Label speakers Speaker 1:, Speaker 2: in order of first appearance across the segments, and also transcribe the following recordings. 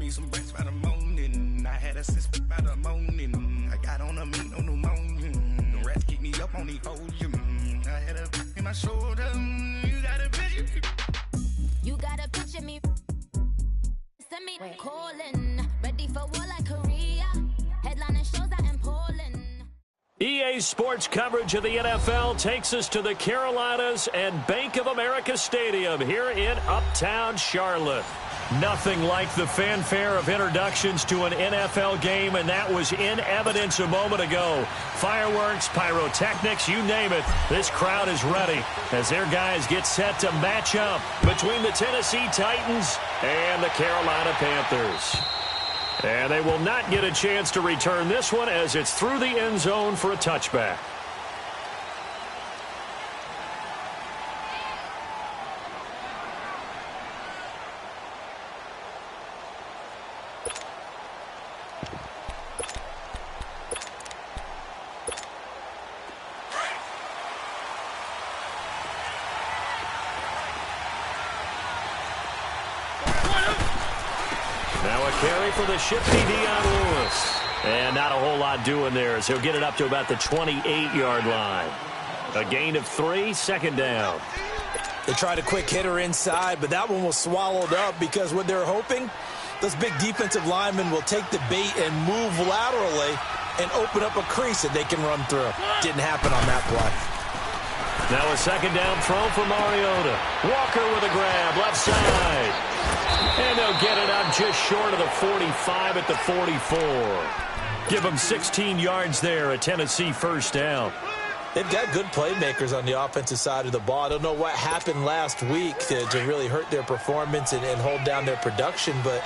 Speaker 1: me some bricks by the morning. I had a sis by the morning. I got on a meat on pneumonia. The rats keep me up on the podium. I had a in my shoulder. You got a picture.
Speaker 2: You got a picture me. Send me calling. Ready for war like Korea. Headlining shows out in Poland.
Speaker 3: EA Sports coverage of the NFL takes us to the Carolinas and Bank of America Stadium here in Uptown Charlotte. Nothing like the fanfare of introductions to an NFL game, and that was in evidence a moment ago. Fireworks, pyrotechnics, you name it. This crowd is ready as their guys get set to match up between the Tennessee Titans and the Carolina Panthers. And they will not get a chance to return this one as it's through the end zone for a touchback. Now a carry for the shifty Dion Lewis. And not a whole lot doing there as he'll get it up to about the 28-yard line. A gain of 3, second down.
Speaker 4: They tried a quick hitter inside, but that one was swallowed up because what they're hoping, those big defensive linemen will take the bait and move laterally and open up a crease that they can run through. Didn't happen on that play.
Speaker 3: Now a second down throw for Mariota. Walker with a grab, left side. And they'll get it up just short of the 45 at the 44. Give them 16 yards there, a Tennessee first down.
Speaker 4: They've got good playmakers on the offensive side of the ball. I don't know what happened last week to really hurt their performance and hold down their production, but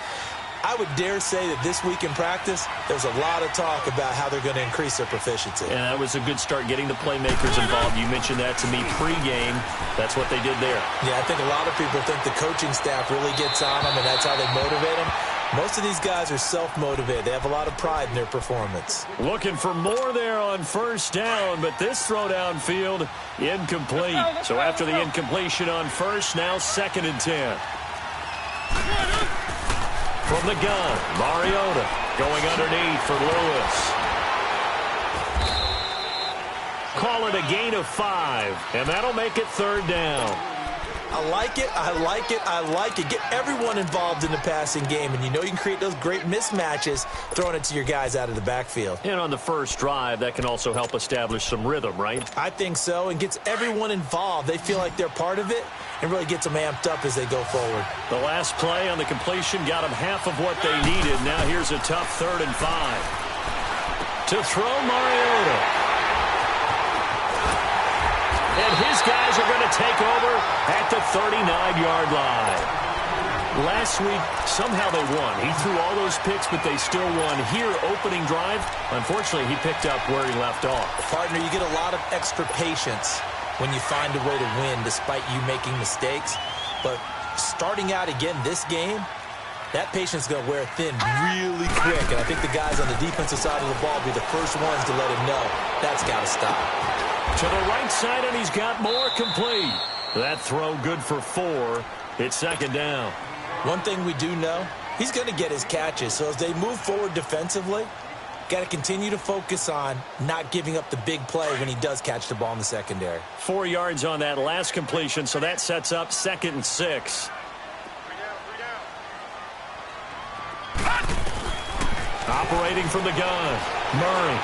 Speaker 4: I would dare say that this week in practice, there's a lot of talk about how they're going to increase their proficiency.
Speaker 3: And that was a good start getting the playmakers involved. You mentioned that to me pregame. That's what they did there.
Speaker 4: Yeah, I think a lot of people think the coaching staff really gets on them, and that's how they motivate them. Most of these guys are self-motivated. They have a lot of pride in their performance.
Speaker 3: Looking for more there on first down, but this throw downfield, incomplete. So after the incompletion on first, now 2nd and 10. From the gun, Mariota going underneath for Lewis. Call it a gain of 5, and that'll make it 3rd down.
Speaker 4: I like it, I like it, I like it. Get everyone involved in the passing game, and you know you can create those great mismatches throwing it to your guys out of the backfield.
Speaker 3: And on the first drive, that can also help establish some rhythm, right?
Speaker 4: I think so, and gets everyone involved. They feel like they're part of it, and really gets them amped up as they go forward.
Speaker 3: The last play on the completion got them half of what they needed. Now here's a tough 3rd and 5. To throw Mariota. And his guys are going to take over at the 39-yard line. Last week, somehow they won. He threw all those picks, but they still won. Here, opening drive, unfortunately, he picked up where he left off.
Speaker 4: Partner, you get a lot of extra patience when you find a way to win despite you making mistakes. But starting out again this game, that patience is going to wear thin really quick. And I think the guys on the defensive side of the ball will be the first ones to let him know that's got to stop.
Speaker 3: To the right side, and he's got more complete. That throw good for 4. It's 2nd down.
Speaker 4: One thing we do know, he's going to get his catches. So as they move forward defensively, got to continue to focus on not giving up the big play when he does catch the ball in the secondary.
Speaker 3: 4 yards on that last completion, so that sets up 2nd and 6. Operating from the gun, Murray.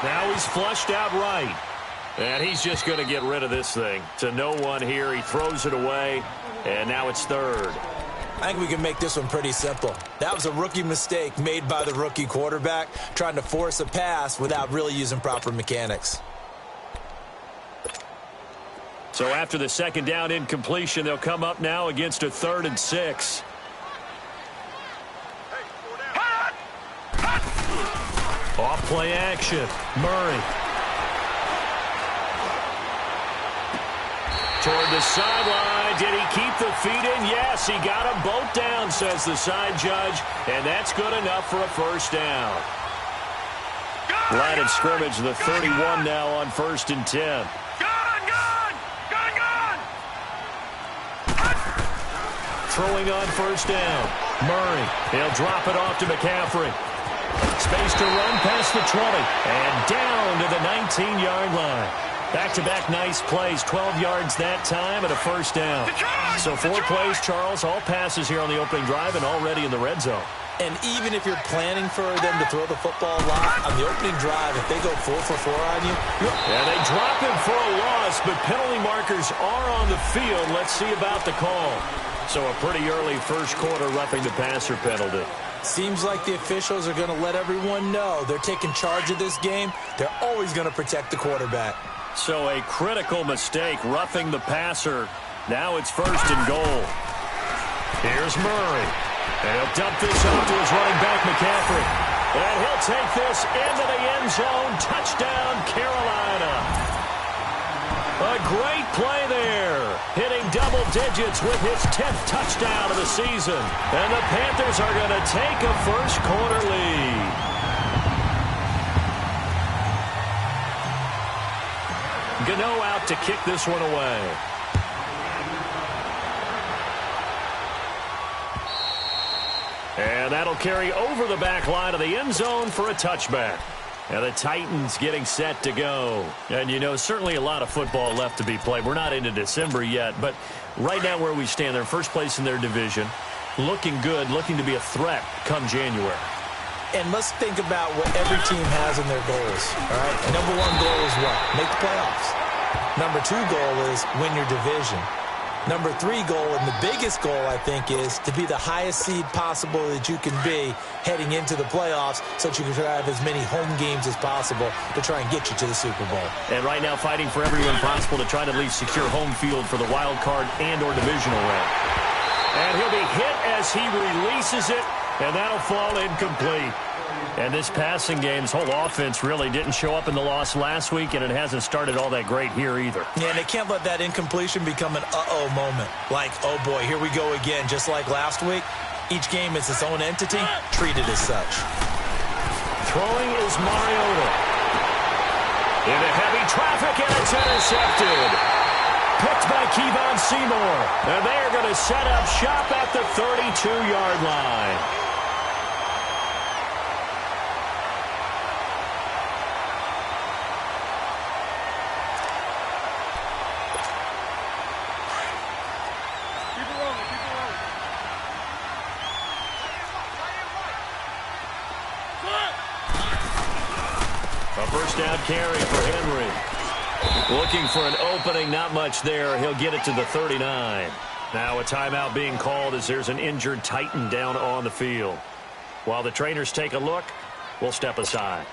Speaker 3: Now he's flushed out right. And he's just going to get rid of this thing. To no one here. He throws it away. And now it's 3rd.
Speaker 4: I think we can make this one pretty simple. That was a rookie mistake made by the rookie quarterback, trying to force a pass without really using proper mechanics.
Speaker 3: So after the 2nd down incompletion, they'll come up now against a 3rd and 6. Off play action. Murray. Toward the sideline. Did he keep the feet in? Yes, he got them both down, says the side judge. And that's good enough for a first down. Line of scrimmage, the 31 now on 1st and 10. throwing on first down. Murray, he'll drop it off to McCaffrey. Space to run past the 20 and down to the 19-yard line. Back-to-back nice plays, 12 yards that time and a first down. So 4 plays, Charles, all passes here on the opening drive and already in the red zone.
Speaker 4: And even if you're planning for them to throw the football a lot, on the opening drive, if they go 4 for 4 on you.
Speaker 3: Yeah, they drop him for a loss, but penalty markers are on the field. Let's see about the call. So a pretty early first quarter roughing the passer penalty.
Speaker 4: Seems like the officials are going to let everyone know they're taking charge of this game. They're always going to protect the quarterback.
Speaker 3: So a critical mistake, roughing the passer. Now it's first and goal. Here's Murray. And he'll dump this off to his running back, McCaffrey. And he'll take this into the end zone. Touchdown, Carolina. A great play there. Hitting double digits with his 10th touchdown of the season. And the Panthers are going to take a first quarter lead. Gano out to kick this one away. And that'll carry over the back line of the end zone for a touchback. And the Titans getting set to go. And, you know, certainly a lot of football left to be played. We're not into December yet, but right now where we stand, they're first place in their division. Looking good, looking to be a threat come January.
Speaker 4: And let's think about what every team has in their goals, all right? Number 1 goal is what? Make the playoffs. Number 2 goal is win your division. Number 3 goal, and the biggest goal, I think, is to be the highest seed possible that you can be heading into the playoffs so that you can have as many home games as possible to try and get you to the Super Bowl.
Speaker 3: And right now fighting for everyone possible to try to at least secure home field for the wild card and or divisional round. And he'll be hit as he releases it, and that'll fall incomplete. And this passing game's whole offense really didn't show up in the loss last week, and it hasn't started all that great here either.
Speaker 4: Yeah, and they can't let that incompletion become an uh-oh moment. Like, oh boy, here we go again, just like last week. Each game is its own entity, treated as such.
Speaker 3: Throwing is Mariota. Into heavy traffic, and it's intercepted. Picked by Kevon Seymour. And they are going to set up shop at the 32-yard line. First down carry for Henry. Looking for an opening, not much there. He'll get it to the 39. Now a timeout being called as there's an injured Titan down on the field. While the trainers take a look, we'll step aside.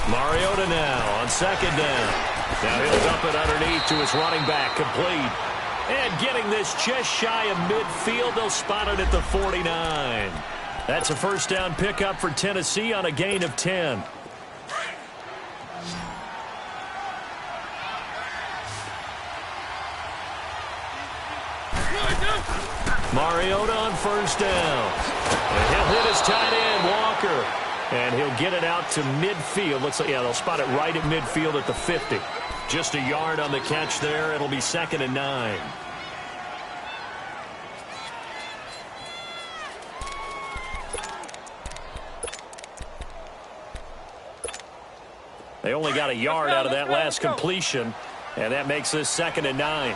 Speaker 3: Mariota now on second down. Now he'll dump it underneath to his running back, complete. And getting this just shy of midfield, they'll spot it at the 49. That's a first down pickup for Tennessee on a gain of 10. Mariota on first down. And he'll hit his tight end, Walker. And he'll get it out to midfield. Looks like, yeah, they'll spot it right at midfield at the 50. Just a yard on the catch there. It'll be 2nd and 9. They only got a yard out of that last completion, and that makes this 2nd and 9.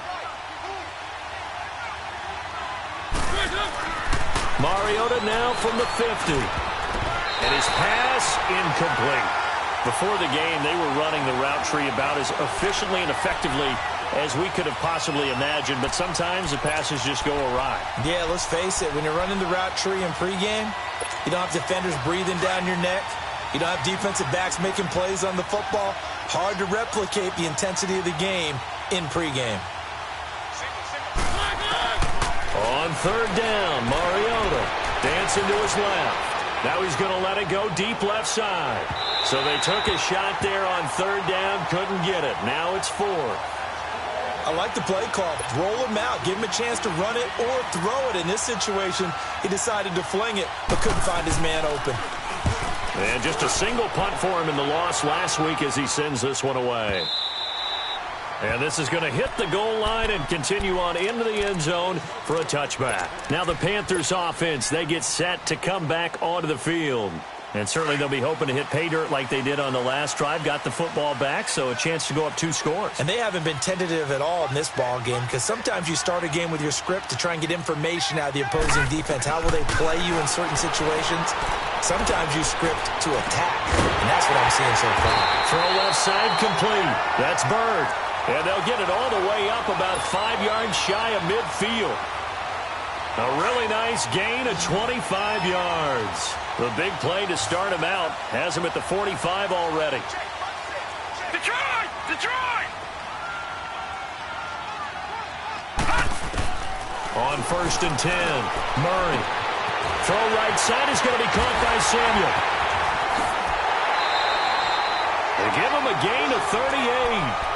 Speaker 3: Mariota now from the 50. And his pass incomplete. Before the game, they were running the route tree about as efficiently and effectively as we could have possibly imagined, but sometimes the passes just go awry.
Speaker 4: Yeah, let's face it, when you're running the route tree in pregame, you don't have defenders breathing down your neck. You don't have defensive backs making plays on the football. Hard to replicate the intensity of the game in pregame.
Speaker 3: On third down, Mariota dancing to his left. Now he's going to let it go deep left side. So they took a shot there on third down, couldn't get it. Now it's 4.
Speaker 4: I like the play call. Roll him out. Give him a chance to run it or throw it. In this situation, he decided to fling it, but couldn't find his man open.
Speaker 3: And just a single punt for him in the loss last week as he sends this one away. And this is going to hit the goal line and continue on into the end zone for a touchback. Now the Panthers offense, they get set to come back onto the field. And certainly they'll be hoping to hit pay dirt like they did on the last drive. Got the football back, so a chance to go up 2 scores.
Speaker 4: And they haven't been tentative at all in this ball game because sometimes you start a game with your script to try and get information out of the opposing defense. How will they play you in certain situations? Sometimes you script to attack, and that's what I'm seeing so far.
Speaker 3: Throw left side complete. That's Bird. And they'll get it all the way up about 5 yards shy of midfield. A really nice gain of 25 yards. The big play to start him out has him at the 45 already.
Speaker 1: Detroit! Detroit!
Speaker 3: On 1st and 10, Murray. Throw right side is going to be caught by Samuel. They give him a gain of 38.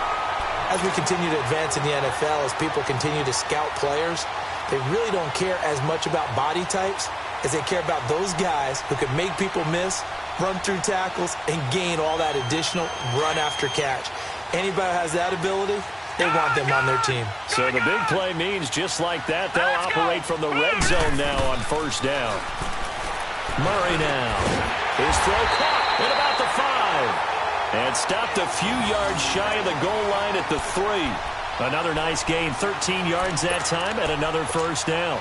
Speaker 4: As we continue to advance in the NFL, as people continue to scout players, they really don't care as much about body types as they care about those guys who can make people miss, run through tackles, and gain all that additional run after catch. Anybody who has that ability, they want them on their team.
Speaker 3: So the big play means just like that, they'll operate from the red zone now on 1st down. Murray now. His throw caught at about the 5. And stopped a few yards shy of the goal line at the 3. Another nice gain, 13 yards that time, and another 1st down.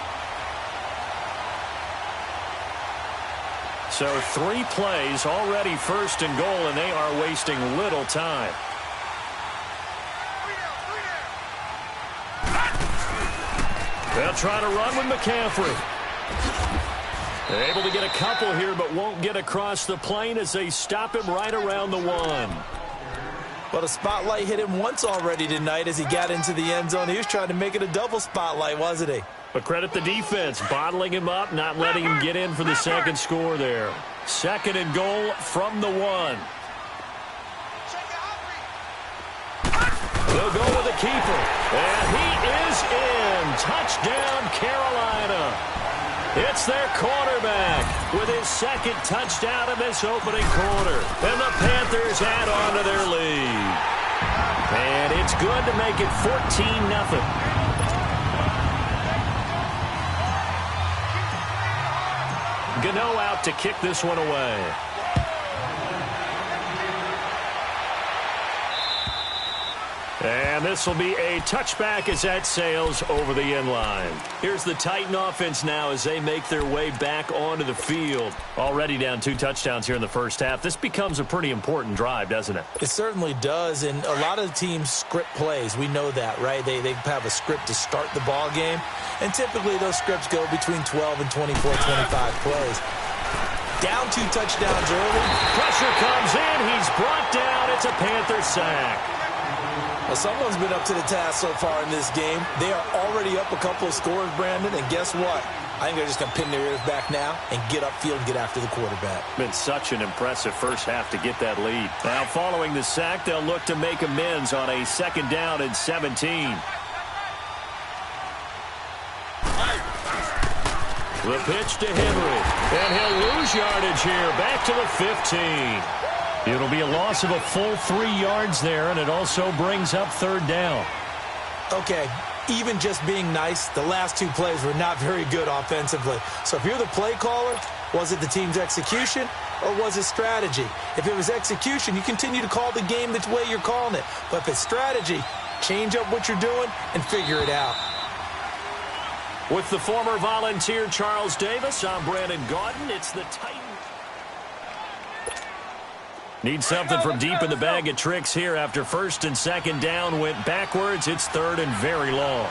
Speaker 3: So 3 plays, already 1st and goal, and they are wasting little time. They'll try to run with McCaffrey. They're able to get a couple here, but won't get across the plane as they stop him right around the 1.
Speaker 4: Well, the spotlight hit him once already tonight as he got into the end zone. He was trying to make it a double spotlight, wasn't he?
Speaker 3: But credit the defense, bottling him up, not letting him get in for the second score there. 2nd and goal from the 1. They'll go with the keeper. And he is in. Touchdown, Carolina. It's their quarterback with his 2nd touchdown in this opening quarter. And the Panthers add on to their lead. And it's good to make it 14-0. Gano out to kick this one away. And this will be a touchback as that sails over the end line. Here's the Titan offense now as they make their way back onto the field. Already down 2 touchdowns here in the first half. This becomes a pretty important drive, doesn't it?
Speaker 4: It certainly does, and a lot of teams script plays. We know that, right? They have a script to start the ball game, and typically those scripts go between 12 and 24, 25 plays. Down 2 touchdowns early.
Speaker 3: Pressure comes in. He's brought down. It's a Panther sack.
Speaker 4: Well, someone's been up to the task so far in this game. They are already up a couple of scores, Brandon, and guess what? I think they're just going to pin their ears back now and get upfield and get after the quarterback.
Speaker 3: Been such an impressive first half to get that lead. Now, following the sack, they'll look to make amends on a 2nd down and 17. The pitch to Henry, and he'll lose yardage here, back to the 15. It'll be a loss of a full 3 yards there, and it also brings up 3rd down.
Speaker 4: Okay, even just being nice, the last 2 plays were not very good offensively. So if you're the play caller, was it the team's execution or was it strategy? If it was execution, you continue to call the game the way you're calling it. But if it's strategy, change up what you're doing and figure it out.
Speaker 3: With the former Volunteer Charles Davis, I'm Brandon Gaudin. It's the Titans. Need something from deep in the bag of tricks here after 1st and 2nd down went backwards. It's 3rd and very long.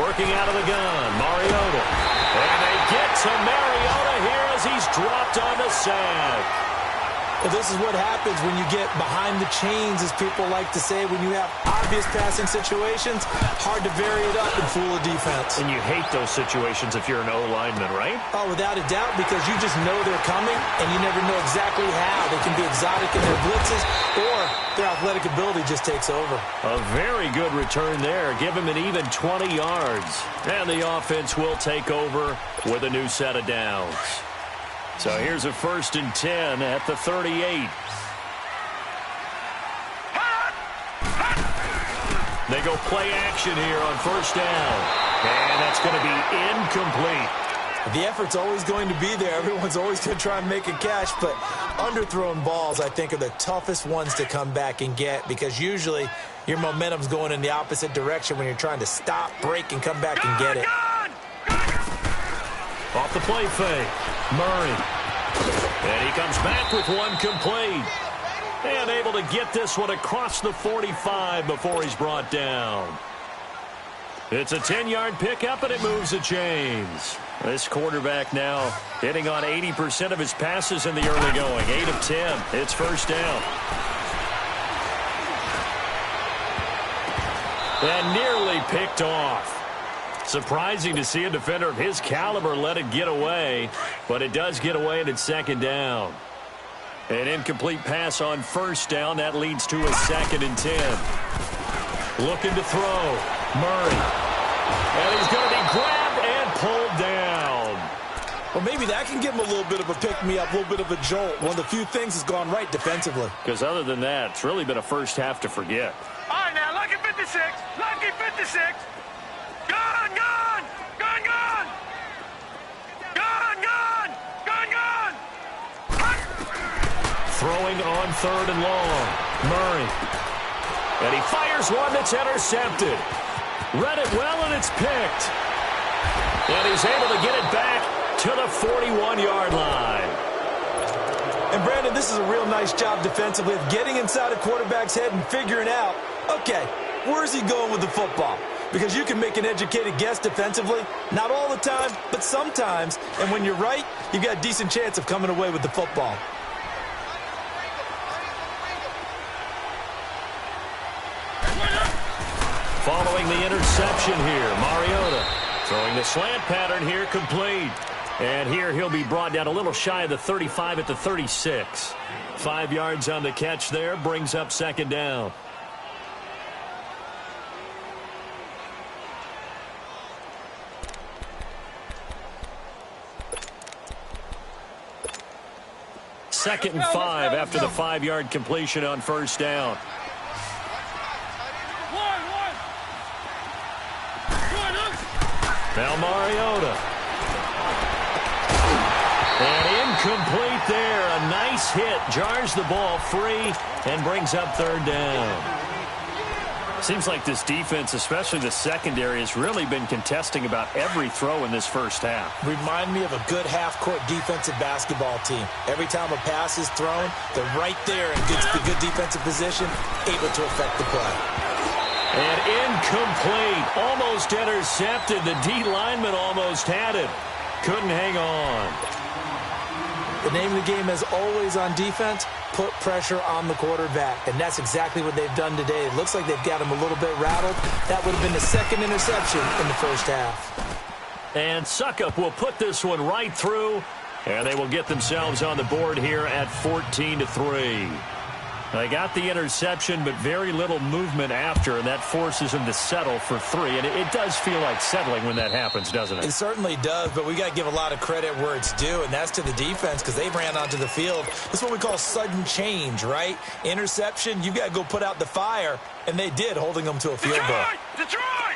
Speaker 3: Working out of the gun, Mariota. And they get to Mariota here as he's dropped on the sack.
Speaker 4: Well, this is what happens when you get behind the chains, as people like to say, when you have obvious passing situations. Hard to vary it up and fool a defense.
Speaker 3: And you hate those situations if you're an O-lineman, right?
Speaker 4: Oh, without a doubt, because you just know they're coming, and you never know exactly how. They can be exotic in their blitzes, or their athletic ability just takes over.
Speaker 3: A very good return there. Give him an even 20 yards. And the offense will take over with a new set of downs. So here's a 1st and 10 at the 38. They go play action here on 1st down. And that's going to be incomplete.
Speaker 4: The effort's always going to be there. Everyone's always going to try and make a catch, but underthrown balls, I think, are the toughest ones to come back and get because usually your momentum's going in the opposite direction when you're trying to stop, break, and come back and get it.
Speaker 3: Off the play fake, Murray. And he comes back with one complete. And able to get this one across the 45 before he's brought down. It's a 10-yard pickup, and it moves the chains. This quarterback now hitting on 80% of his passes in the early going. 8 of 10. It's 1st down. And nearly picked off. Surprising to see a defender of his caliber let it get away, but it does get away, and it's 2nd down. An incomplete pass on 1st down. That leads to a 2nd and 10. Looking to throw. Murray. And he's going to be grabbed and pulled down.
Speaker 4: Well, maybe that can give him a little bit of a pick-me-up, a little bit of a jolt. One of the few things has gone right defensively.
Speaker 3: Because other than that, it's really been a first half to forget.
Speaker 5: All right, now, lucky 56. Lucky 56. Gone, gone. Gone, gone. Gone, gone. Gone, gone.
Speaker 3: Throwing on 3rd and long. Murray. And he fires one that's intercepted. Read it well, and it's picked. And he's able to get it back to the 41-yard line.
Speaker 4: And, Brandon, this is a real nice job defensively of getting inside a quarterback's head and figuring out, okay, where's he going with the football? Because you can make an educated guess defensively. Not all the time, but sometimes. And when you're right, you've got a decent chance of coming away with the football.
Speaker 3: Following the interception here, Mariota throwing the slant pattern here, complete. And here he'll be brought down a little shy of the 35 at the 36. 5 yards on the catch there, brings up 2nd down. Second and 5 after the 5-yard completion on 1st down. Now Mariota. And incomplete there. A nice hit. Jars the ball free and brings up 3rd down. Seems like this defense, especially the secondary, has really been contesting about every throw in this first half.
Speaker 4: Remind me of a good half-court defensive basketball team. Every time a pass is thrown, they're right there and gets the good defensive position, able to affect the play.
Speaker 3: And incomplete. Almost intercepted. The D lineman almost had it. Couldn't hang on.
Speaker 4: The name of the game is always on defense, put pressure on the quarterback. And that's exactly what they've done today. It looks like they've got him a little bit rattled. That would have been the 2nd interception in the first half.
Speaker 3: And Suckup will put this one right through. And they will get themselves on the board here at 14-3. They got the interception, but very little movement after, and that forces them to settle for 3. And it does feel like settling when that happens, doesn't it?
Speaker 4: It certainly does, but we got to give a lot of credit where it's due, and that's to the defense because they ran onto the field. That's what we call sudden change, right? Interception, you got to go put out the fire, and they did, holding them to a field goal.
Speaker 5: Detroit!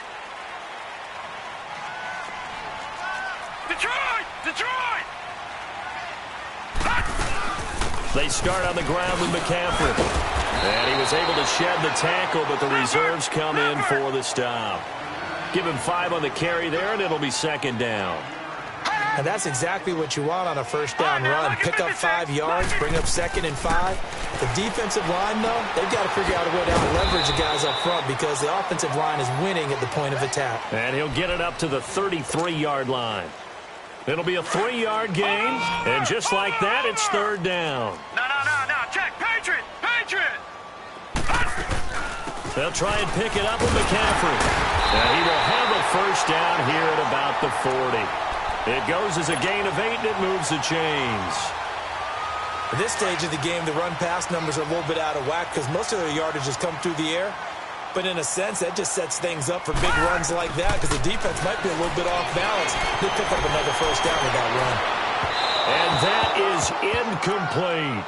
Speaker 5: Detroit! Detroit!
Speaker 3: They start on the ground with McCaffrey. And he was able to shed the tackle, but the reserves come in for the stop. Give him 5 on the carry there, and it'll be 2nd down.
Speaker 4: And that's exactly what you want on a first down run. Pick up 5 yards, bring up 2nd and 5. The defensive line, though, they've got to figure out a way to leverage the guys up front because the offensive line is winning at the point of attack.
Speaker 3: And he'll get it up to the 33-yard line. It'll be a 3-yard gain, and just like that, it's 3rd down.
Speaker 5: No. Check. Patriot.
Speaker 3: They'll try and pick it up with McCaffrey. And he will have a first down here at about the 40. It goes as a gain of 8, and it moves the chains.
Speaker 4: At this stage of the game, the run-pass numbers are a little bit out of whack because most of their yardage has come through the air. But in a sense, that just sets things up for big runs like that because the defense might be a little bit off balance. They pick up another first down with that run.
Speaker 3: And that is incomplete.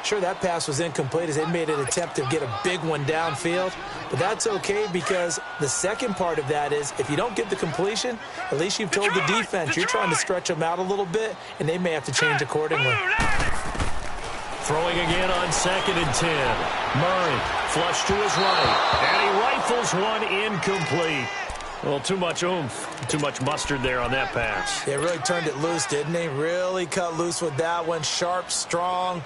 Speaker 4: Sure, that pass was incomplete as they made an attempt to get a big one downfield. But that's okay because the second part of that is if you don't get the completion, at least you've told the defense you're trying to stretch them out a little bit, and they may have to change accordingly.
Speaker 3: Throwing again on 2nd and 10. Murray flush to his right, and he rifles one incomplete. Well, too much oomph, too much mustard there on that pass.
Speaker 4: They really turned it loose, didn't they? Really cut loose with that one. Sharp, strong.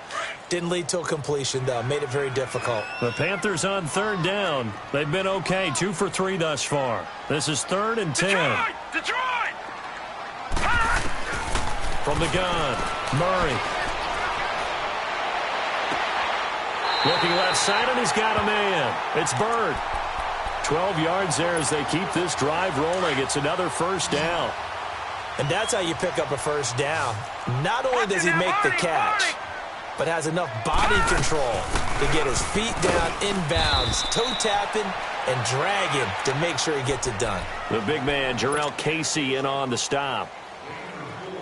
Speaker 4: Didn't lead to a completion, though. Made it very difficult.
Speaker 3: The Panthers on 3rd down. They've been okay, 2 for 3 thus far. This is 3rd and 10.
Speaker 5: Detroit!
Speaker 3: From the gun, Murray. Looking left side, and he's got a man. It's Bird. 12 yards there as they keep this drive rolling. It's another 1st down.
Speaker 4: And that's how you pick up a 1st down. Not only does he make the catch, but has enough body control to get his feet down inbounds, toe tapping, and dragging to make sure he gets it done.
Speaker 3: The big man, Jarrell Casey, in on the stop.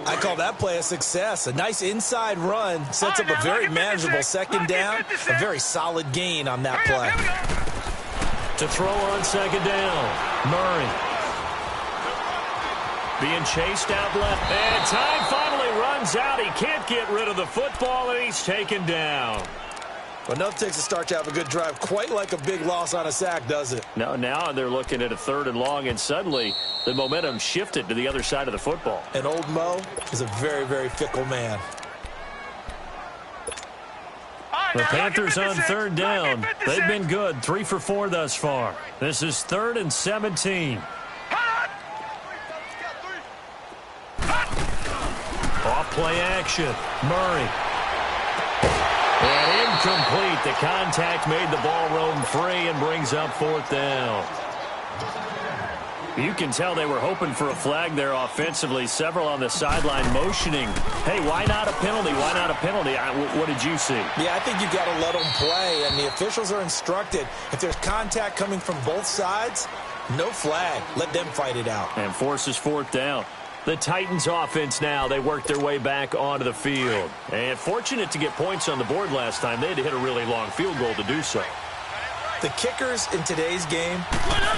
Speaker 4: I call that play a success. A nice inside run sets up a very manageable 2nd down. A very solid gain on that play.
Speaker 3: To throw on 2nd down, Murray. Being chased out left. And time finally runs out. He can't get rid of the football, and he's taken down.
Speaker 4: Well, enough takes a start to have a good drive. Quite like a big loss on a sack, does it?
Speaker 3: Now they're looking at a 3rd and long, and suddenly the momentum shifted to the other side of the football.
Speaker 4: And old Mo is a very, very fickle man.
Speaker 3: The Panthers on 3rd down. They've been good, 3 for 4 thus far. This is 3rd and 17. Off play action, Murray. And incomplete. The contact made the ball roam free and brings up 4th down. You can tell they were hoping for a flag there offensively. Several on the sideline motioning. Hey, why not a penalty? Why not a penalty? What did you see?
Speaker 4: Yeah, I think you've got to let them play, and the officials are instructed. If there's contact coming from both sides, no flag. Let them fight it out.
Speaker 3: And forces 4th down. The Titans offense now, they worked their way back onto the field. And fortunate to get points on the board last time. They had to hit a really long field goal to do so.
Speaker 4: The kickers in today's game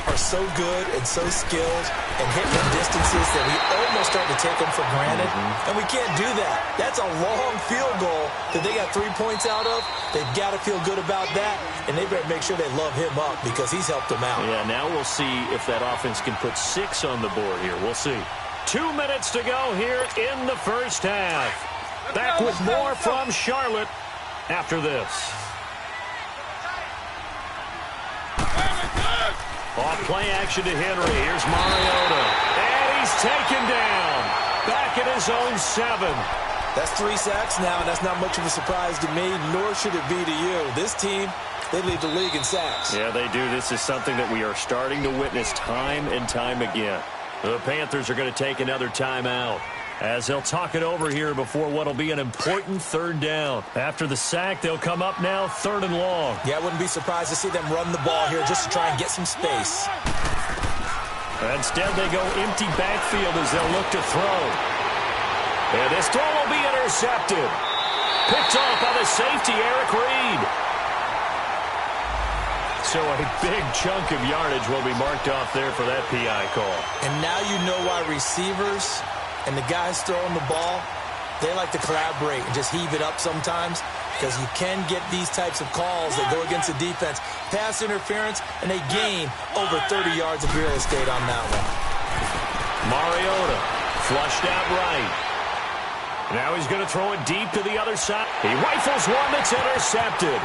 Speaker 4: are so good and so skilled and hitting the distances that we almost start to take them for granted. And we can't do that. That's a long field goal that they got 3 points out of. They've got to feel good about that, and they better make sure they love him up because he's helped them out.
Speaker 3: Yeah, now we'll see if that offense can put 6 on the board here. We'll see. 2 minutes to go here in the 1st half. Back with more from Charlotte after this. Off play action to Henry. Here's Mariota. And he's taken down. Back at his own 7.
Speaker 4: That's 3 sacks now, and that's not much of a surprise to me, nor should it be to you. This team, they lead the league in sacks.
Speaker 3: Yeah, they do. This is something that we are starting to witness time and time again. The Panthers are going to take another timeout as they'll talk it over here before what will be an important 3rd down. After the sack, they'll come up now 3rd and long.
Speaker 4: Yeah, I wouldn't be surprised to see them run the ball here just to try and get some space.
Speaker 3: Instead, they go empty backfield as they'll look to throw. And this throw will be intercepted. Picked off by the safety, Eric Reed. So a big chunk of yardage will be marked off there for that PI call.
Speaker 4: And now you know why receivers and the guys throwing the ball, they like to collaborate and just heave it up sometimes because you can get these types of calls that go against the defense. Pass interference, and they gain over 30 yards of real estate on that one.
Speaker 3: Mariota flushed out right. Now he's going to throw it deep to the other side. He rifles one that's intercepted.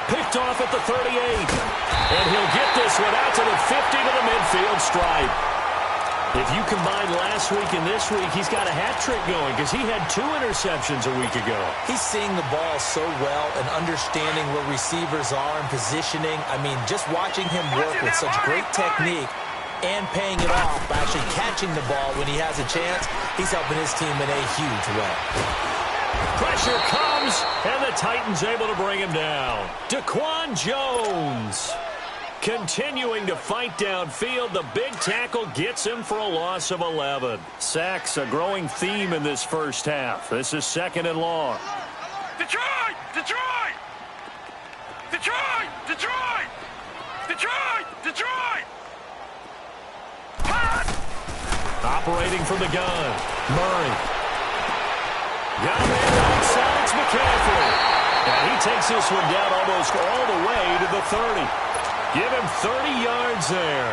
Speaker 3: Picked off at the 38. And he'll get this one out to the 50 to the midfield stripe. If you combine last week and this week, he's got a hat trick going because he had 2 interceptions a week ago.
Speaker 4: He's seeing the ball so well and understanding where receivers are and positioning. I mean, just watching him work with such great technique and paying it off by actually catching the ball when he has a chance, he's helping his team in a huge way.
Speaker 3: Pressure comes, and the Titans able to bring him down. Daquan Jones Continuing to fight downfield, the big tackle gets him for a loss of 11. Sacks, a growing theme in this first half. This is 2nd and long.
Speaker 5: Detroit! Detroit! Detroit! Detroit! Detroit! Detroit!
Speaker 3: Operating from the gun, Murray. Got a man outside, it's McCaffrey. And he takes this one down almost all the way to the 30. Give him 30 yards there.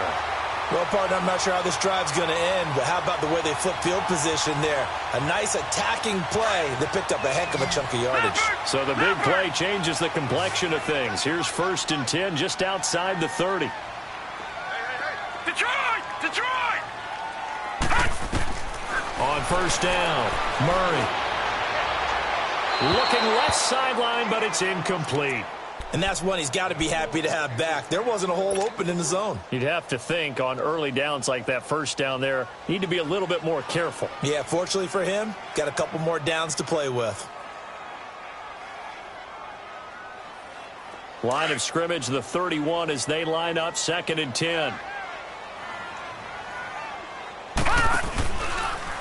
Speaker 4: Well, partner, I'm not sure how this drive's going to end, but how about the way they flip field position there? A nice attacking play that picked up a heck of a chunk of yardage.
Speaker 3: So the big play changes the complexion of things. Here's 1st and 10 just outside the 30.
Speaker 5: Detroit! Detroit!
Speaker 3: On 1st down, Murray. Looking left sideline, but it's incomplete.
Speaker 4: And that's one he's got to be happy to have back. There wasn't a hole open in the zone.
Speaker 3: You'd have to think on early downs like that 1st down there, need to be a little bit more careful.
Speaker 4: Yeah, fortunately for him, got a couple more downs to play with.
Speaker 3: Line of scrimmage, the 31 as they line up 2nd and 10.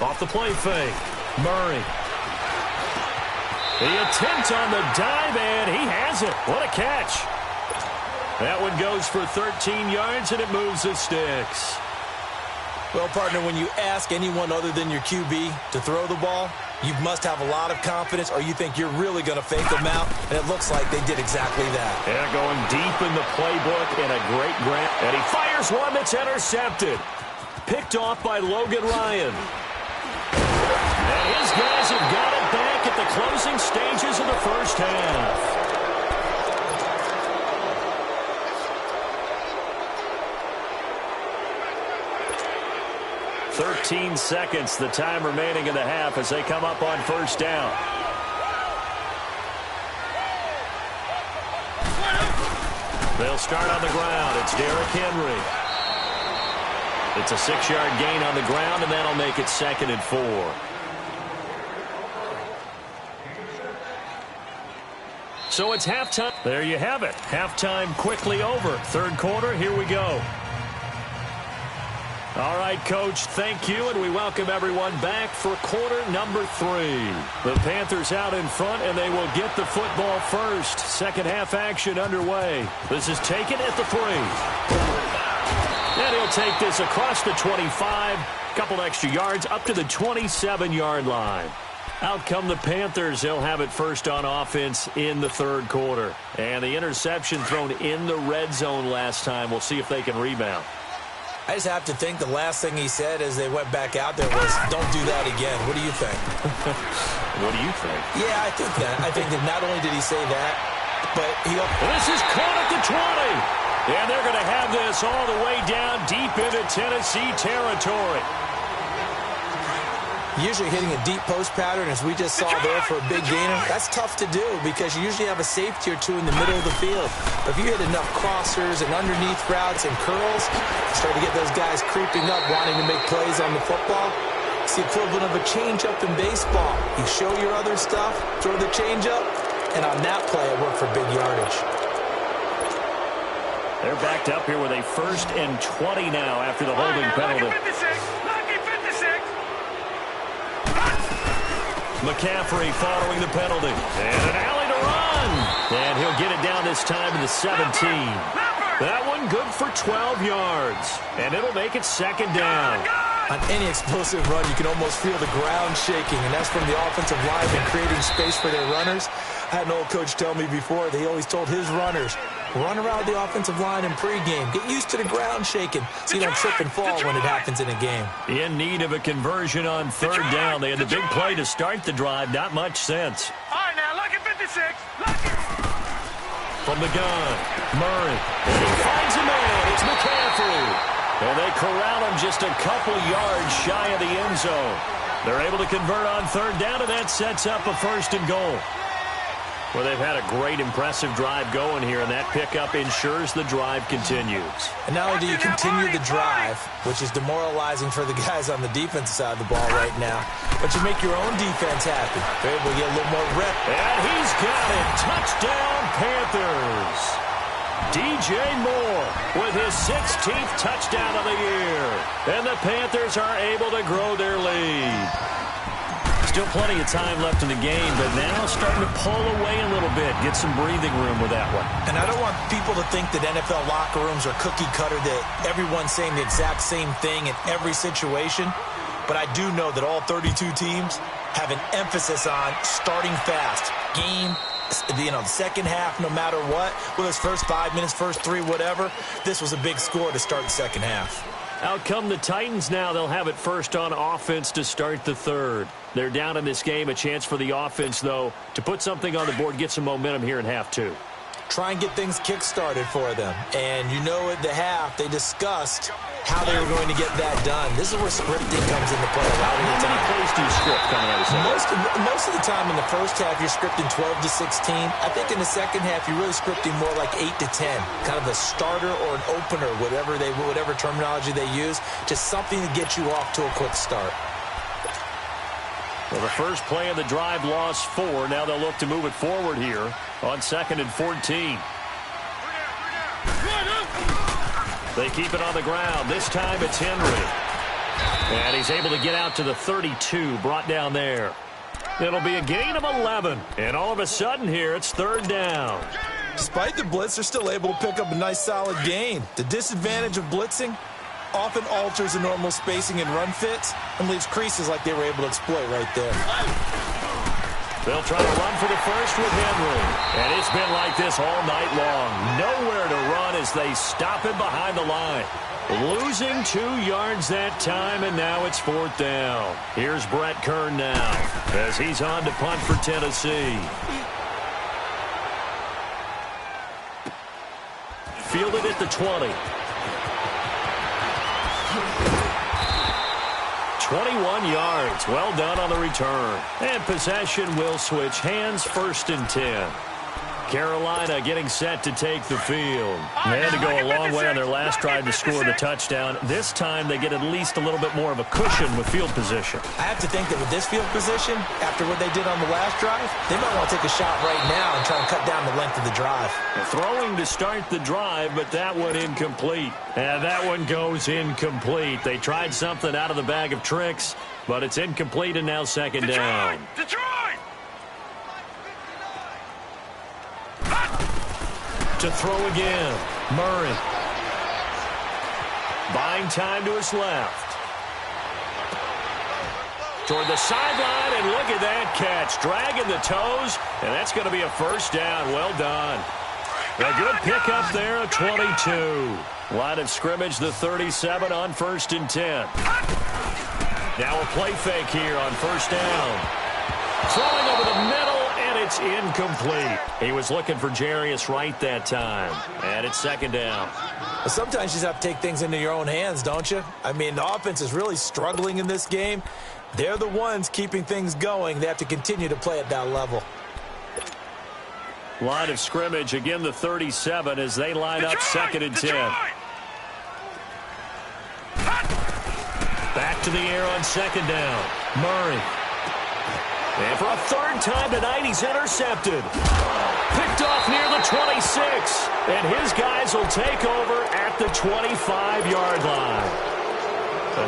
Speaker 3: Off the play fake, Murray. The attempt on the dive, and he has it. What a catch. That one goes for 13 yards, and it moves the sticks.
Speaker 4: Well, partner, when you ask anyone other than your QB to throw the ball, you must have a lot of confidence, or you think you're really going to fake them out, and it looks like they did exactly that.
Speaker 3: Yeah, going deep in the playbook, and a great grab. And he fires one that's intercepted. Picked off by Logan Ryan. And his guys have got it back at the closing stages of the first half. "13 seconds, the time remaining in the half as they come up on 1st down. They'll start on the ground. It's Derrick Henry. It's a 6-yard gain on the ground, and that'll make it 2nd and 4. So it's halftime. There you have it. Halftime quickly over. 3rd quarter, here we go. All right, Coach, thank you, and we welcome everyone back for quarter number 3. The Panthers out in front, and they will get the football first. Second half action underway. This is taken at the 3. And he'll take this across the 25, couple extra yards up to the 27-yard line. Out come the Panthers. They'll have it first on offense in the 3rd quarter. And the interception thrown in the red zone last time. We'll see if they can rebound.
Speaker 4: I just have to think the last thing he said as they went back out there was, don't do that again. What do you think?
Speaker 3: What do you think?
Speaker 4: Yeah, I think that. I think that not only did he say that, but he...
Speaker 3: This is caught at the 20. And they're going to have this all the way down deep into Tennessee territory.
Speaker 4: Usually hitting a deep post pattern, as we just saw there for a big gainer, that's tough to do because you usually have a safety or two in the middle of the field. But if you hit enough crossers and underneath routes and curls, start to get those guys creeping up, wanting to make plays on the football. It's the equivalent of a changeup in baseball. You show your other stuff, throw the changeup, and on that play, it worked for big yardage.
Speaker 3: They're backed up here with a 1st and 20 now after the holding penalty. McCaffrey following the penalty. And an alley to run. And he'll get it down this time to the 17. That one good for 12 yards. And it'll make it 2nd down.
Speaker 4: On any explosive run, you can almost feel the ground shaking, and that's from the offensive linemen creating space for their runners. I had an old coach tell me before, that he always told his runners, run around the offensive line in pregame. Get used to the ground shaking so you don't trip and fall when it happens in a game.
Speaker 3: In need of a conversion on 3rd down. They had the big play to start the drive. Not much sense.
Speaker 5: All right, now, look at 56. Look at...
Speaker 3: From the gun, Murray. And he finds a man. It's McCaffrey. And they corral him just a couple yards shy of the end zone. They're able to convert on 3rd down, and that sets up a 1st and goal. Well, they've had a great, impressive drive going here, and that pickup ensures the drive continues.
Speaker 4: And not only do you continue the drive, which is demoralizing for the guys on the defensive side of the ball right now, but you make your own defense happy. They're able to get a little more rep.
Speaker 3: And he's got it. Touchdown, Panthers. DJ Moore with his 16th touchdown of the year. And the Panthers are able to grow their lead. Still plenty of time left in the game, but now starting to pull away a little bit. Get some breathing room with that one.
Speaker 4: And I don't want people to think that NFL locker rooms are cookie cutter, that everyone's saying the exact same thing in every situation. But I do know that all 32 teams have an emphasis on starting fast. Game, the second half, no matter what, whether it's first 5 minutes, first 3, whatever, this was a big score to start the second half.
Speaker 3: Out come the Titans now. They'll have it first on offense to start the third. They're down in this game. A chance for the offense, though, to put something on the board, get some momentum here in half two.
Speaker 4: Try and get things kick-started for them. And you know at the half, they discussed how they were going to get that done. This is where scripting comes into play a lot of the time.
Speaker 3: How many plays do you script coming out of second?
Speaker 4: Most of the time in the first half, you're scripting 12 to 16. I think in the second half, you're really scripting more like 8 to 10. Kind of a starter or an opener, whatever terminology they use, just something to get you off to a quick start.
Speaker 3: Well, the first play of the drive lost 4. Now they'll look to move it forward here on 2nd and 14. They keep it on the ground. This time it's Henry. And he's able to get out to the 32, brought down there. It'll be a gain of 11. And all of a sudden here, it's 3rd down.
Speaker 4: Despite the blitz, they're still able to pick up a nice solid gain. The disadvantage of blitzing often alters the normal spacing and run fits and leaves creases like they were able to exploit right there.
Speaker 3: They'll try to run for the first with Henry. And it's been like this all night long. Nowhere to run as they stop him behind the line. Losing 2 yards that time, and now it's 4th down. Here's Brett Kern now as he's on to punt for Tennessee. Fielded at the 20. 21 yards. Well done on the return. And possession will switch hands, 1st and 10. Carolina getting set to take the field. They had to go a long way on their last drive to score the touchdown. This time they get at least a little bit more of a cushion with field position.
Speaker 4: I have to think that with this field position, after what they did on the last drive, they might want to take a shot right now and try and cut down the length of the drive.
Speaker 3: Throwing to start the drive, but that one incomplete. And that one goes incomplete. They tried something out of the bag of tricks, but it's incomplete, and now 2nd down.
Speaker 5: Detroit!
Speaker 3: To throw again, Murray. Buying time to his left. Toward the sideline, and look at that catch. Dragging the toes, and that's going to be a 1st down. Well done. A good pickup there at 22. Line of scrimmage, the 37 on 1st and 10. Now a play fake here on 1st down. Throwing over the middle, and it's incomplete. He was looking for Jarius Wright that time. And it's 2nd down.
Speaker 4: Well, sometimes you just have to take things into your own hands, don't you? I mean, the offense is really struggling in this game. They're the ones keeping things going. They have to continue to play at that level.
Speaker 3: Line of scrimmage, again the 37 as they line up 2nd and 10. Back to the air on 2nd down. Murray. And for a 3rd time tonight, he's intercepted. Picked off near the 26. And his guys will take over at the 25-yard line.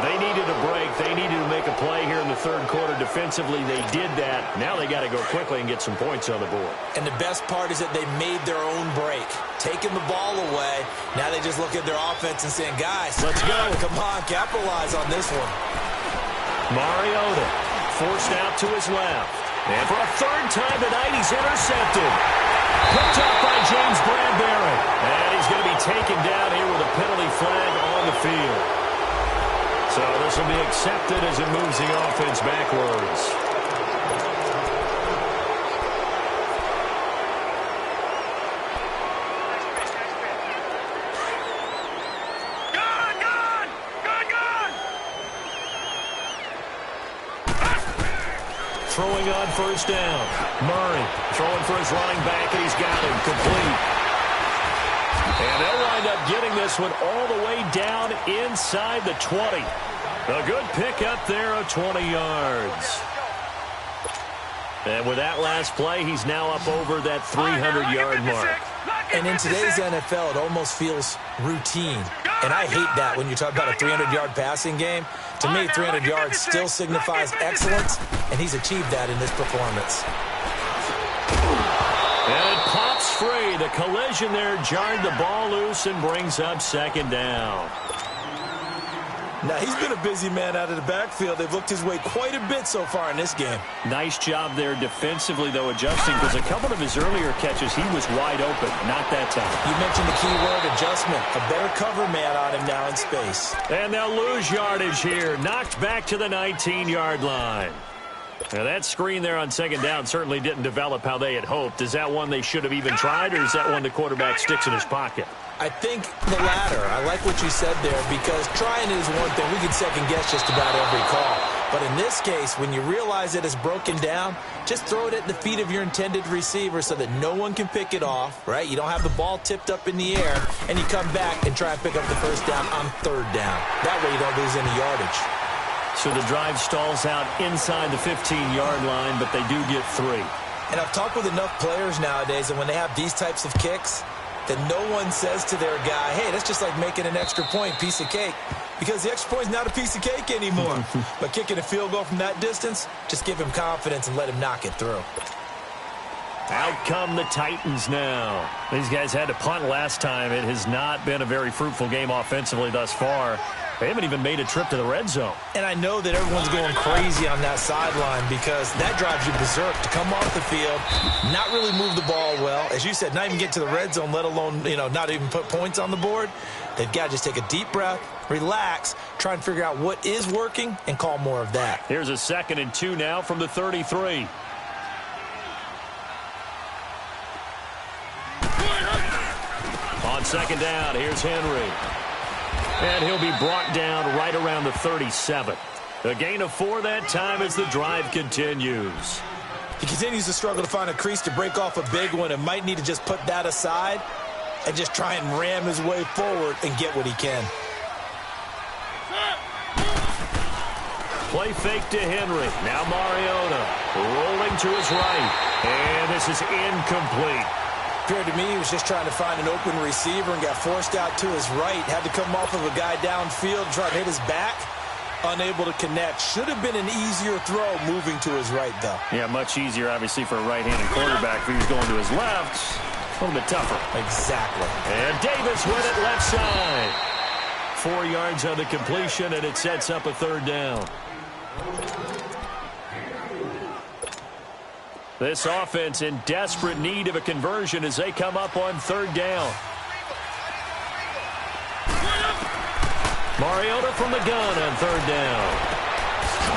Speaker 3: They needed a break. They needed to make a play here in the 3rd quarter. Defensively, they did that. Now they got to go quickly and get some points on the board.
Speaker 4: And the best part is that they made their own break. Taking the ball away. Now they just look at their offense and saying, guys,
Speaker 3: let's go.
Speaker 4: Come on, capitalize on this one.
Speaker 3: Mariota forced out to his left. And for a 3rd time tonight, he's intercepted. Picked up by James Bradbury. And he's going to be taken down here with a penalty flag on the field. So this will be accepted as it moves the offense backwards. Throwing on 1st down. Murray throwing for his running back, and he's got him complete. And they'll wind up getting this one all the way down inside the 20. A good pickup there of 20 yards. And with that last play, he's now up over that 300-yard mark.
Speaker 4: And in today's NFL, it almost feels routine. And I hate that when you talk about a 300-yard passing game. To me, 300 yards still signifies excellence, and he's achieved that in this performance.
Speaker 3: And it pops free. The collision there jarred the ball loose and brings up second down.
Speaker 4: Now, he's been a busy man out of the backfield. They've looked his way quite a bit so far in this game.
Speaker 3: Nice job there defensively, though, adjusting, because a couple of his earlier catches, he was wide open. Not that time.
Speaker 4: You mentioned the key word, adjustment. A better cover man on him now in space.
Speaker 3: And they'll lose yardage here. Knocked back to the 19-yard line. Now, that screen there on second down certainly didn't develop how they had hoped. Is that one they should have even tried, or is that one the quarterback sticks in his pocket?
Speaker 4: I think the latter. I like what you said there, because trying is one thing. We can second-guess just about every call. But in this case, when you realize it is broken down, just throw it at the feet of your intended receiver so that no one can pick it off, right? You don't have the ball tipped up in the air, and you come back and try and pick up the first down on third down. That way you don't lose any yardage.
Speaker 3: So the drive stalls out inside the 15-yard line, but they do get 3.
Speaker 4: And I've talked with enough players nowadays, and when they have these types of kicks, that no one says to their guy, hey, that's just like making an extra point, piece of cake. Because the extra point is not a piece of cake anymore. But kicking a field goal from that distance, just give him confidence and let him knock it through.
Speaker 3: Out come the Titans now. These guys had to punt last time. It has not been a very fruitful game offensively thus far. They haven't even made a trip to the red zone.
Speaker 4: And I know that everyone's going crazy on that sideline, because that drives you berserk to come off the field, not really move the ball well. As you said, not even get to the red zone, let alone, not even put points on the board. They've got to just take a deep breath, relax, try and figure out what is working, and call more of that.
Speaker 3: Here's a 2nd and 2 now from the 33. On second down, here's Henry. And he'll be brought down right around the 37. A gain of 4 that time as the drive continues.
Speaker 4: He continues to struggle to find a crease to break off a big one, and might need to just put that aside and just try and ram his way forward and get what he can.
Speaker 3: Play fake to Henry. Now Mariota rolling to his right. And this is incomplete.
Speaker 4: Appeared to me he was just trying to find an open receiver and got forced out to his right. Had to come off of a guy downfield, try to hit his back. Unable to connect. Should have been an easier throw moving to his right, though.
Speaker 3: Yeah, much easier, obviously, for a right-handed quarterback. If he was going to his left, a little bit tougher.
Speaker 4: Exactly.
Speaker 3: And Davis with it left side. 4 yards on the completion, and it sets up a third down. This offense in desperate need of a conversion as they come up on third down. Mariota from the gun on third down.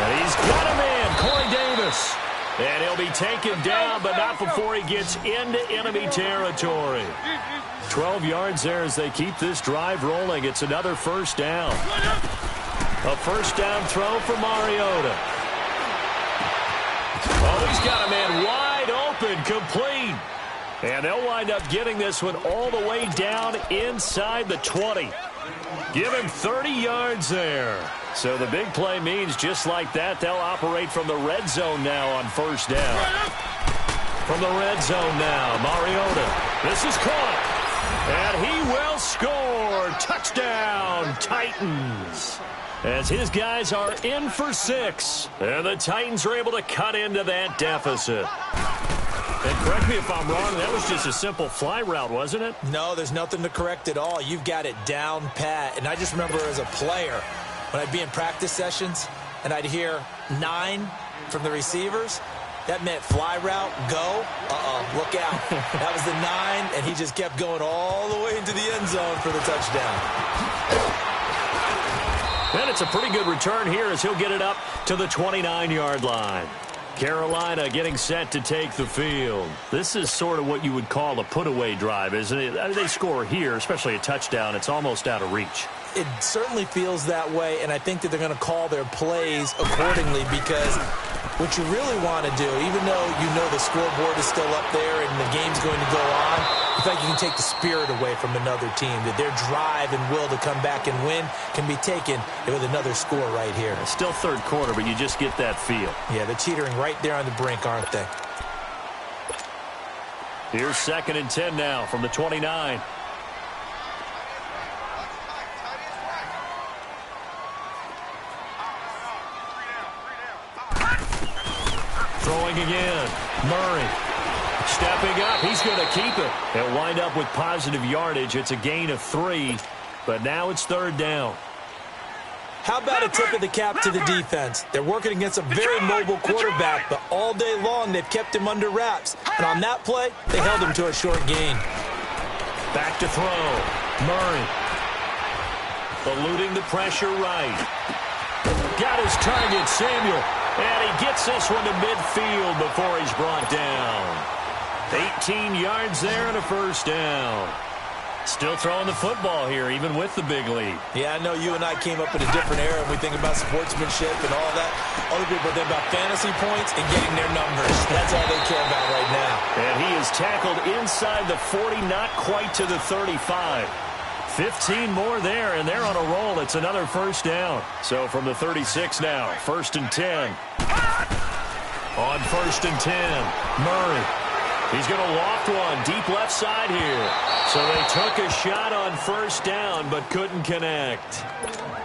Speaker 3: And he's got a man, Corey Davis. And he'll be taken down, but not before he gets into enemy territory. 12 yards there as they keep this drive rolling. It's another first down. A first down throw for Mariota. Oh, he's got a man wide open, complete. And they'll wind up getting this one all the way down inside the 20. Give him 30 yards there. So the big play means just like that, they'll operate from the red zone now on first down. From the red zone now, Mariota. This is caught. And he will score. Touchdown, Titans. As his guys are in for 6. And the Titans are able to cut into that deficit. And correct me if I'm wrong, that was just a simple fly route, wasn't it?
Speaker 4: No, there's nothing to correct at all. You've got it down pat. And I just remember as a player, when I'd be in practice sessions and I'd hear 9 from the receivers, that meant fly route, go, look out. That was the 9, and he just kept going all the way into the end zone for the touchdown.
Speaker 3: And it's a pretty good return here as he'll get it up to the 29-yard line. Carolina getting set to take the field. This is sort of what you would call a put-away drive, isn't it? I mean, they score here, especially a touchdown. It's almost out of reach.
Speaker 4: It certainly feels that way, and I think that they're going to call their plays accordingly, because what you really want to do, even though you know the scoreboard is still up there and the game's going to go on, you think you can take the spirit away from another team, that their drive and will to come back and win can be taken with another score right here.
Speaker 3: It's still third quarter, but you just get that feel.
Speaker 4: Yeah, they're teetering right there on the brink, aren't they?
Speaker 3: Here's 2nd and 10 now from the 29. Throwing again. Murray. Stepping up. He's going to keep it. They'll wind up with positive yardage. It's a gain of 3, but now it's 3rd down.
Speaker 4: How about a tip of the cap to the defense? They're working against a very mobile quarterback, but all day long they've kept him under wraps. And on that play, they held him to a short gain.
Speaker 3: Back to throw. Murray. Eluding the pressure right. Got his target, Samuel. And he gets this one to midfield before he's brought down. 18 yards there and a 1st down. Still throwing the football here, even with the big lead.
Speaker 4: Yeah, I know you and I came up in a different era, and we think about sportsmanship and all that. Other people think about fantasy points and getting their numbers. That's all they care about right now.
Speaker 3: And he is tackled inside the 40, not quite to the 35. 15 more there, and they're on a roll. It's another 1st down. So from the 36 now, 1st and 10. On 1st and 10, Murray. He's going to loft one deep left side here. So they took a shot on 1st down, but couldn't connect.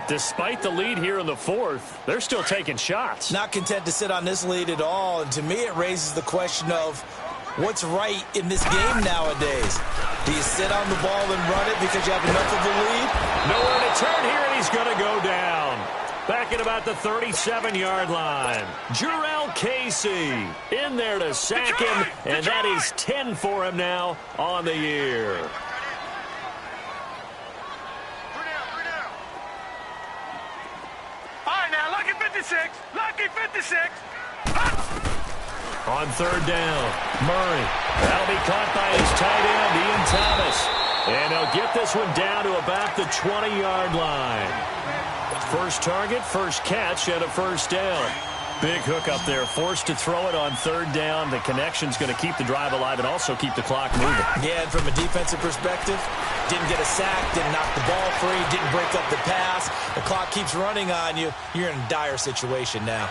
Speaker 3: Despite the lead here in the 4th, they're still taking shots.
Speaker 4: Not content to sit on this lead at all, and to me it raises the question of what's right in this game nowadays. Do you sit on the ball and run it because you have enough of a lead?
Speaker 3: Nowhere to turn here, and he's going to go down. Back at about the 37-yard line. Jarrell Casey in there to sack him, and that is 10 for him now on the year.
Speaker 5: All right, now, lucky 56. Lucky 56.
Speaker 3: On 3rd down, Murray. That'll be caught by his tight end, Ian Thomas. And they'll get this one down to about the 20-yard line. First target, first catch, and a 1st down. Big hook up there, forced to throw it on 3rd down. The connection's going to keep the drive alive and also keep the clock moving.
Speaker 4: Yeah, and from a defensive perspective, didn't get a sack, didn't knock the ball free, didn't break up the pass. The clock keeps running on you. You're in a dire situation now.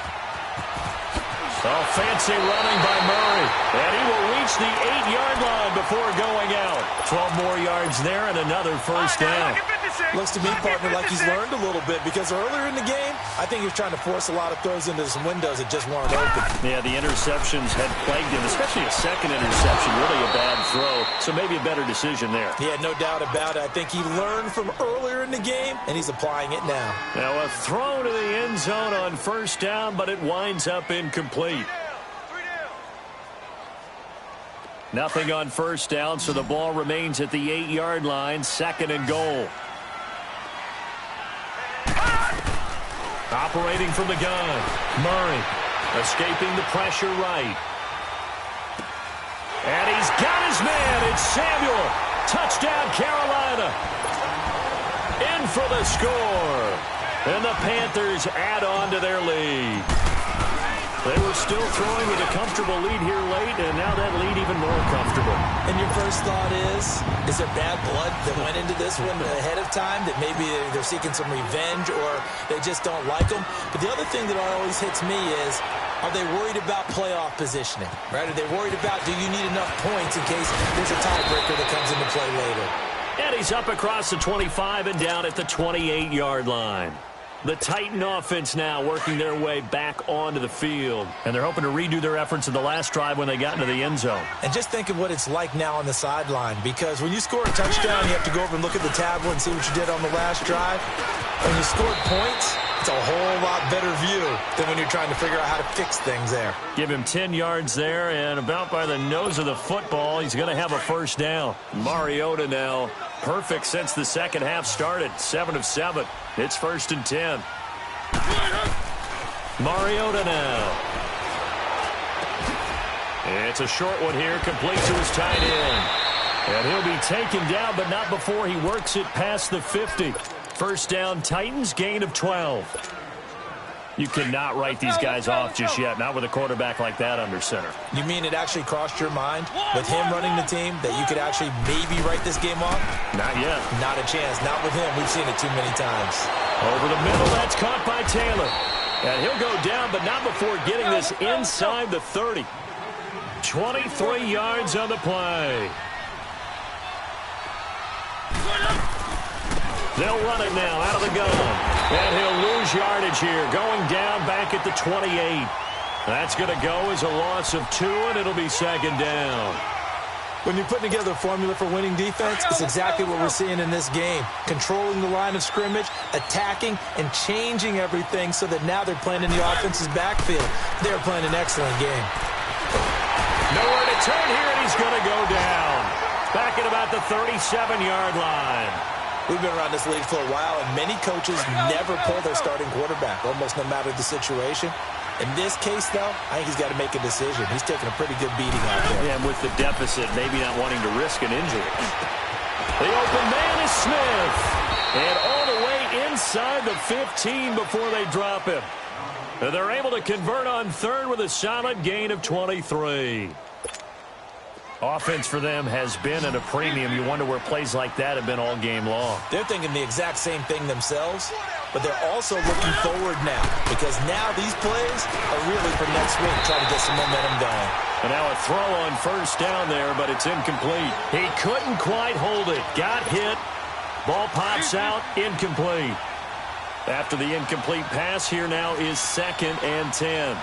Speaker 3: Oh, fancy running by Murray. And he will reach the 8-yard line before going out. 12 more yards there and another 1st down.
Speaker 4: Looks to me, partner, like he's learned a little bit because earlier in the game, I think he was trying to force a lot of throws into some windows that just weren't open.
Speaker 3: Yeah, the interceptions had plagued him, especially a second interception. Really a bad throw, so maybe a better decision there.
Speaker 4: Yeah, no doubt about it. I think he learned from earlier in the game, and he's applying it now.
Speaker 3: Now a throw to the end zone on 1st down, but it winds up incomplete. Nothing on 1st down, so the ball remains at the 8-yard line, 2nd and goal. Operating from the gun, Murray escaping the pressure right. And he's got his man. It's Samuel. Touchdown, Carolina. In for the score. And the Panthers add on to their lead. They were still throwing with a comfortable lead here late, and now that lead even more comfortable.
Speaker 4: And your first thought is there bad blood that went into this one ahead of time, that maybe they're seeking some revenge or they just don't like them? But the other thing that always hits me is, are they worried about playoff positioning? Right? Are they worried about, do you need enough points in case there's a tiebreaker that comes into play later?
Speaker 3: And he's up across the 25 and down at the 28-yard line. The Titan offense now working their way back onto the field. And they're hoping to redo their efforts in the last drive when they got into the end zone.
Speaker 4: And just think of what it's like now on the sideline. Because when you score a touchdown, you have to go over and look at the tablet and see what you did on the last drive. When you scored points, it's a whole lot better view than when you're trying to figure out how to fix things there.
Speaker 3: Give him 10 yards there, and about by the nose of the football, he's going to have a 1st down. Mariota now perfect since the second half started. 7 of 7. It's 1st and 10. Mariota now. It's a short one here, complete to his tight end. And he'll be taken down, but not before he works it past the 50. 1st down, Titans, gain of 12. You cannot write these guys off just yet, not with a quarterback like that under center.
Speaker 4: You mean it actually crossed your mind with him running the team that you could actually maybe write this game off?
Speaker 3: Not yet.
Speaker 4: Not a chance. Not with him. We've seen it too many times.
Speaker 3: Over the middle, that's caught by Taylor. And he'll go down, but not before getting this inside the 30. 23 yards on the play. They'll run it now out of the gun. And he'll lose yardage here, going down back at the 28. That's going to go as a loss of 2, and it'll be second down.
Speaker 4: When you're putting together a formula for winning defense, it's exactly what we're seeing in this game. Controlling the line of scrimmage, attacking, and changing everything so that now they're playing in the offense's backfield. They're playing an excellent game.
Speaker 3: Nowhere to turn here, and he's going to go down. Back at about the 37-yard line.
Speaker 4: We've been around this league for a while, and many coaches never pull their starting quarterback, almost no matter the situation. In this case, though, I think he's got to make a decision. He's taking a pretty good beating out there.
Speaker 3: Yeah, and with the deficit, maybe not wanting to risk an injury. The open man is Smith. And all the way inside the 15 before they drop him. And they're able to convert on third with a solid gain of 23. Offense for them has been at a premium. You wonder where plays like that have been all game long.
Speaker 4: They're thinking the exact same thing themselves, but they're also looking forward now because now these plays are really for next week, trying to get some momentum going.
Speaker 3: And now a throw on first down there, but it's incomplete. He couldn't quite hold it. Got hit. Ball pops out. Incomplete. After the incomplete pass, here now is 2nd and 10.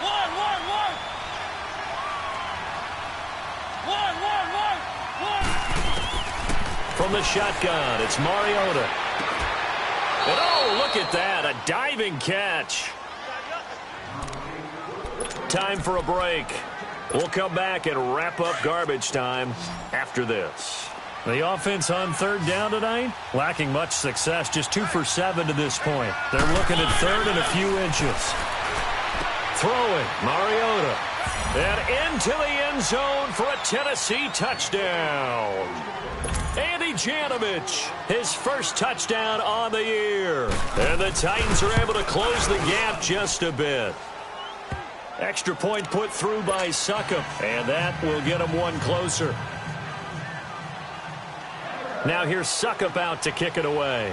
Speaker 3: From the shotgun, it's Mariota. And oh, look at that, a diving catch. Time for a break. We'll come back and wrap up garbage time after this. The offense on third down tonight, lacking much success, just 2 for 7 to this point. They're looking at third and a few inches. Throwing, Mariota. And into the end zone for a Tennessee touchdown. Andy Janovich, his first touchdown on the year. And the Titans are able to close the gap just a bit. Extra point put through by Succop, and that will get them one closer. Now here's Succop out to kick it away.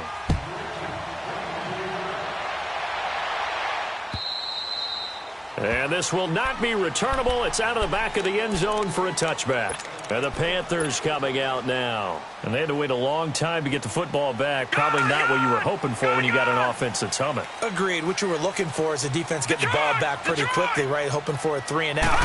Speaker 3: And this will not be returnable. It's out of the back of the end zone for a touchback. And the Panthers coming out now. And they had to wait a long time to get the football back. Probably not what you were hoping for when you got an offense that's humming.
Speaker 4: Agreed. What you were looking for is the defense getting the ball back pretty quickly, right? Hoping for a 3 and out.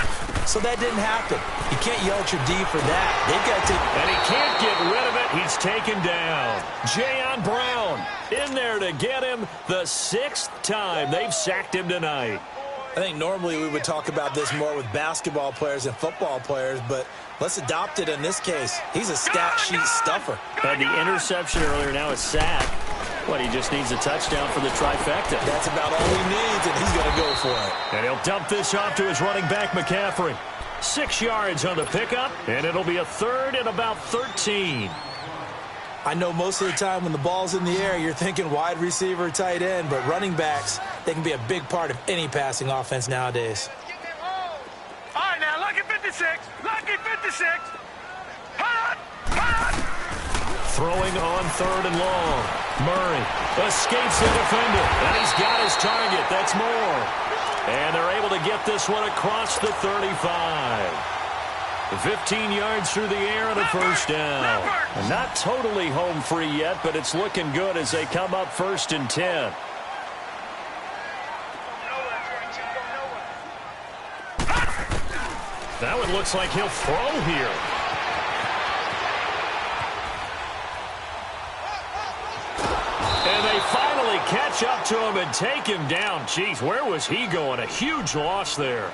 Speaker 4: So that didn't happen. You can't yell at your D for that. They've got to.
Speaker 3: And he can't get rid of it. He's taken down. Jayon Brown in there to get him the 6th time they've sacked him tonight.
Speaker 4: I think normally we would talk about this more with basketball players and football players, but let's adopt it in this case. He's a stat sheet stuffer.
Speaker 3: Had the interception earlier, now a sack. What, he just needs a touchdown for the trifecta.
Speaker 4: That's about all he needs, and he's going to go for it.
Speaker 3: And he'll dump this off to his running back, McCaffrey. 6 yards on the pickup, and it'll be a 3rd and about 13.
Speaker 4: I know most of the time when the ball's in the air, you're thinking wide receiver, tight end, but running backs, they can be a big part of any passing offense nowadays.
Speaker 5: All right, now, lucky 56. Lucky 56. Hot! Hot!
Speaker 3: Throwing on 3rd and long. Murray escapes the defender, and he's got his target. That's more. And they're able to get this one across the 35. 15 yards through the air and a first down. Not totally home free yet, but it's looking good as they come up 1st and 10. Now it looks like he'll throw here. And they finally catch up to him and take him down. Jeez, where was he going? A huge loss there.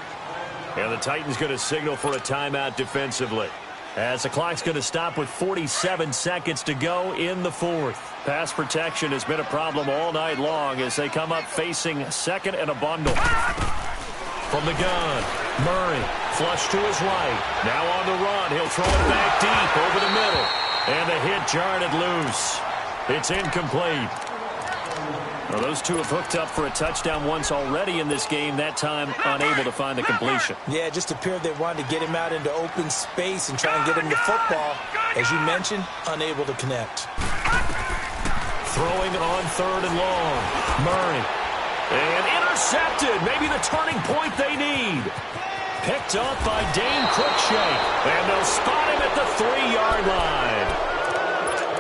Speaker 3: And the Titans going to signal for a timeout defensively. As the clock's going to stop with 47 seconds to go in the 4th. Pass protection has been a problem all night long as they come up facing 2nd and a bundle. From the gun, Murray, flush to his right. Now on the run, he'll throw it back deep over the middle. And the hit jarred it loose. It's incomplete. Well, those two have hooked up for a touchdown once already in this game, that time unable to find the completion.
Speaker 4: Yeah, it just appeared they wanted to get him out into open space and try and get him the football. As you mentioned, unable to connect.
Speaker 3: Throwing on 3rd and long. Murray. And intercepted. Maybe the turning point they need. Picked off by Dane Cruikshank. And they'll spot him at the 3-yard line.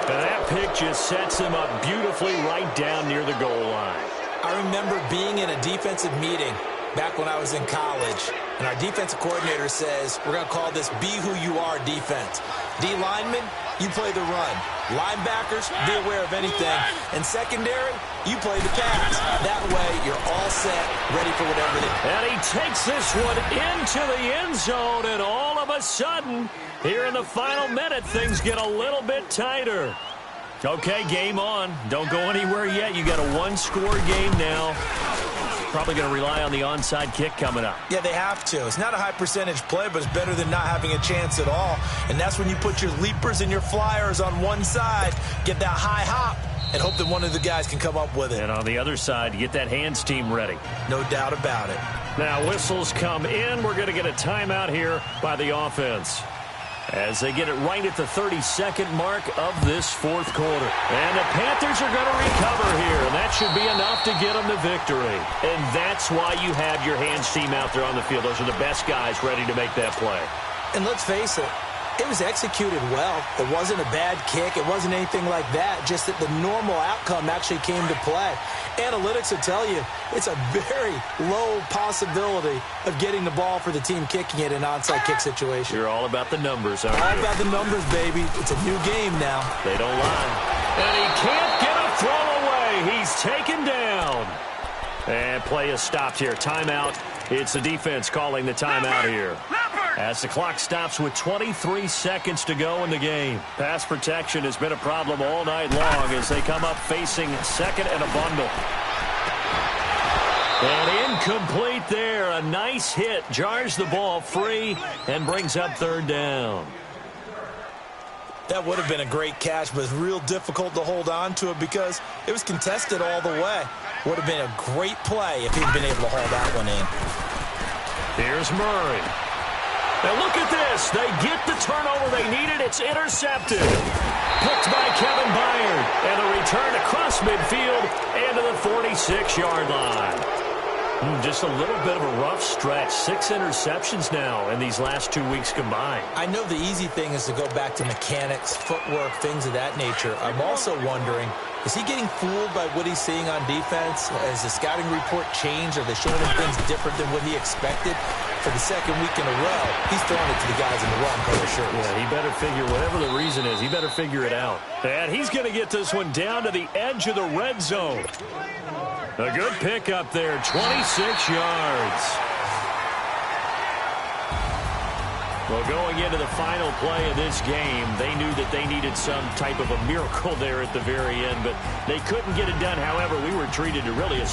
Speaker 3: And that pick just sets him up beautifully right down near the goal line.
Speaker 4: I remember being in a defensive meeting back when I was in college, and our defensive coordinator says, we're going to call this Be Who You Are defense. D linemen, you play the run. Linebackers, be aware of anything. And secondary, you play the pass. That way, you're all set, ready for whatever it is.
Speaker 3: And he takes this one into the end zone, and all of a sudden, here in the final minute, things get a little bit tighter. Okay, game on. Don't go anywhere yet. You got a one-score game now. Probably going to rely on the onside kick coming up.
Speaker 4: Yeah, they have to. It's not a high-percentage play, but it's better than not having a chance at all. And that's when you put your leapers and your flyers on one side, get that high hop, and hope that one of the guys can come up with it.
Speaker 3: And on the other side, get that hands team ready.
Speaker 4: No doubt about it.
Speaker 3: Now, whistles come in. We're going to get a timeout here by the offense, as they get it right at the 32nd mark of this fourth quarter. And the Panthers are going to recover here, and that should be enough to get them the victory. And that's why you have your hands team out there on the field. Those are the best guys ready to make that play.
Speaker 4: And let's face it, it was executed well. It wasn't a bad kick. It wasn't anything like that, just that the normal outcome actually came to play. Analytics will tell you it's a very low possibility of getting the ball for the team kicking it in an onside kick situation.
Speaker 3: You're all about the numbers, aren't you?
Speaker 4: All about the numbers, baby. It's a new game now.
Speaker 3: They don't lie. And he can't get a throw away. He's taken down. And play is stopped here. Timeout. It's the defense calling the timeout here, as the clock stops with 23 seconds to go in the game. Pass protection has been a problem all night long as they come up facing second and a bundle. And incomplete there. A nice hit. Jars the ball free and brings up third down.
Speaker 4: That would have been a great catch, but it's real difficult to hold on to it because it was contested all the way. Would have been a great play if he'd been able to haul that one in.
Speaker 3: Here's Murray. Now look at this. They get the turnover they needed. It's intercepted. Picked by Kevin Byard. And a return across midfield and to the 46-yard line. Just a little bit of a rough stretch. 6 interceptions now in these last 2 weeks combined.
Speaker 4: I know the easy thing is to go back to mechanics, footwork, things of that nature. I'm also wondering, is he getting fooled by what he's seeing on defense? Has the scouting report changed? Are they showing him things different than what he expected? For the second week in a row, he's throwing it to the guys in the wrong color shirts.
Speaker 3: Yeah, he better figure, whatever the reason is, he better figure it out. And he's going to get this one down to the edge of the red zone. A good pick up there, 26 yards. Well, going into the final play of this game, they knew that they needed some type of a miracle there at the very end, but they couldn't get it done. However, we were treated to really a